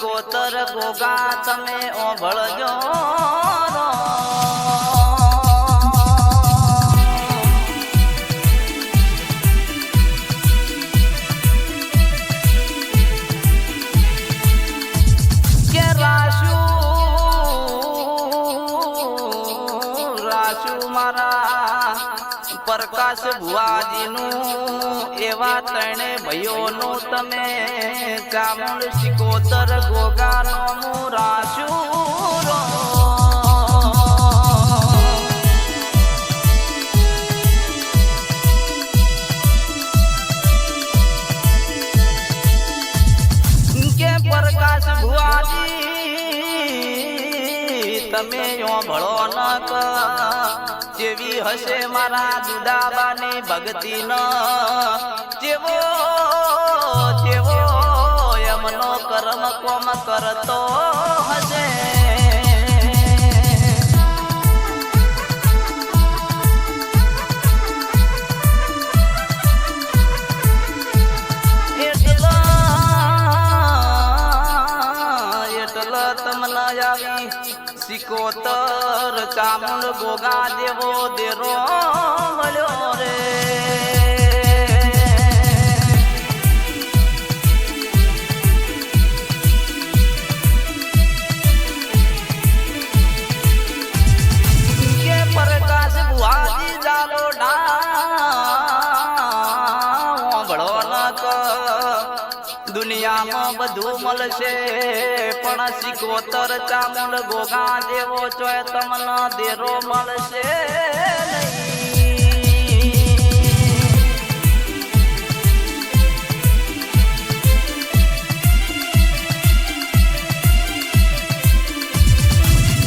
સિકોતર ગોગા તમે ઓભળજો કે રાશુ મારા પ્રકાશ ભુવાજીનું એવા ત્રણે ભાઈઓનું તમે ચામુંડ સિકોતર ગોગાનું રાશું કે પ્રકાશ ભુવાજી તમે ભળો ન જેવી હશે મારા દુદાબાની ભક્તિ ન જેવો જેવો એમનો કર્મ કોમ કરતો હશે એટલે તમને આવી સિકોતર ચામુંડ ગોગા જેવો દેરો મળ્યો રે કે પ્રકાશ ભુવાજી જાલો ભળો ન દુનિયામાં બધું મળશે પણ સિકોતર ચામુંડ ગોગા જેવો ચોય તમને દેરો મળશે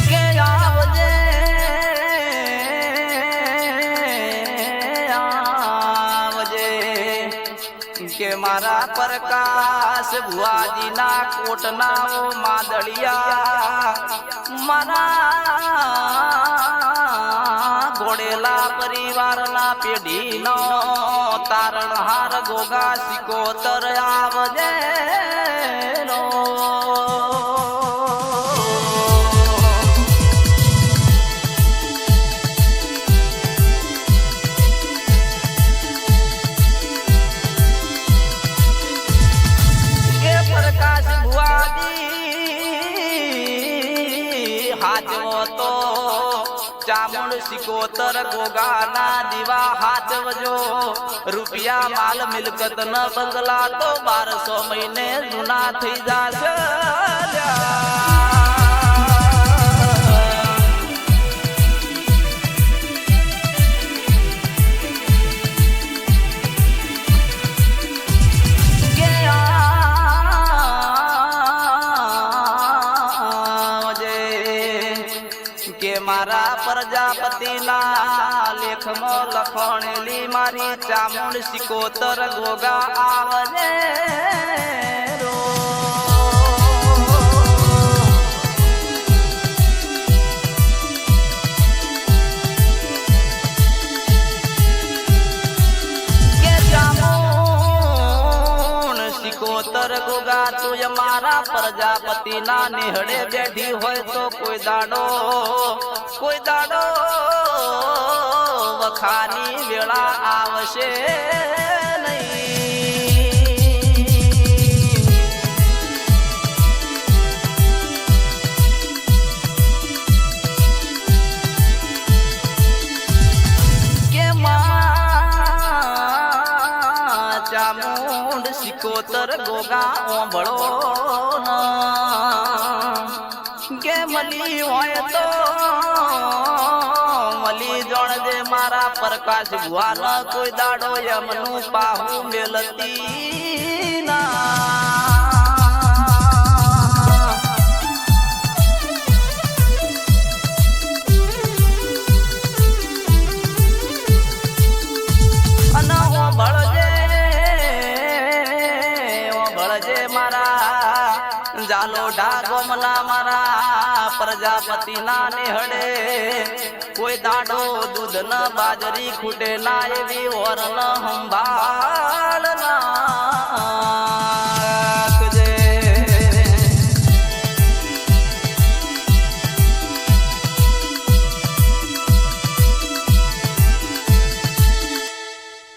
કે આવજે આવજે કે મારા પ્રકાશ ભુવાજીના કોટના માદળિયા મારા ઘોડેલા પરિવારના પેઢીનો તારણહાર ગોગા સિકોતર આવજે ચામુંડ સિકોતર ગોગાના દીવા હાચવજો રૂપિયા માલ મિલકત ન બંગલા તો 1200 મહિને જૂના થઈ જશે કે મારા પ્રજાપતિના લેખમાં લખણેલી મારી ચામુંડ સિકોતર ગોગા આવજે કે ચામુંડ સિકોતર ગોગા તું મારા પ્રજાપતિના નેહડે બેઠી હોય તો કોઈ દાડો વખાની વેળા આવશે કે ચામુંડ સિકોતર ગોગા ઓભળો કે મળી હોય તો મળી જોણજે મારા પ્રકાશ ભુવાના કોઈ દાડો એમનું પાહું મેલતી ના અને ઓભળજે મારા જાલો ઢાગોમના મારા પ્રજાપતિના નેહડે કોઈ દાડો દૂધ ન બાજરી ખૂટે ના એવી ઓર ન સંભાળ ના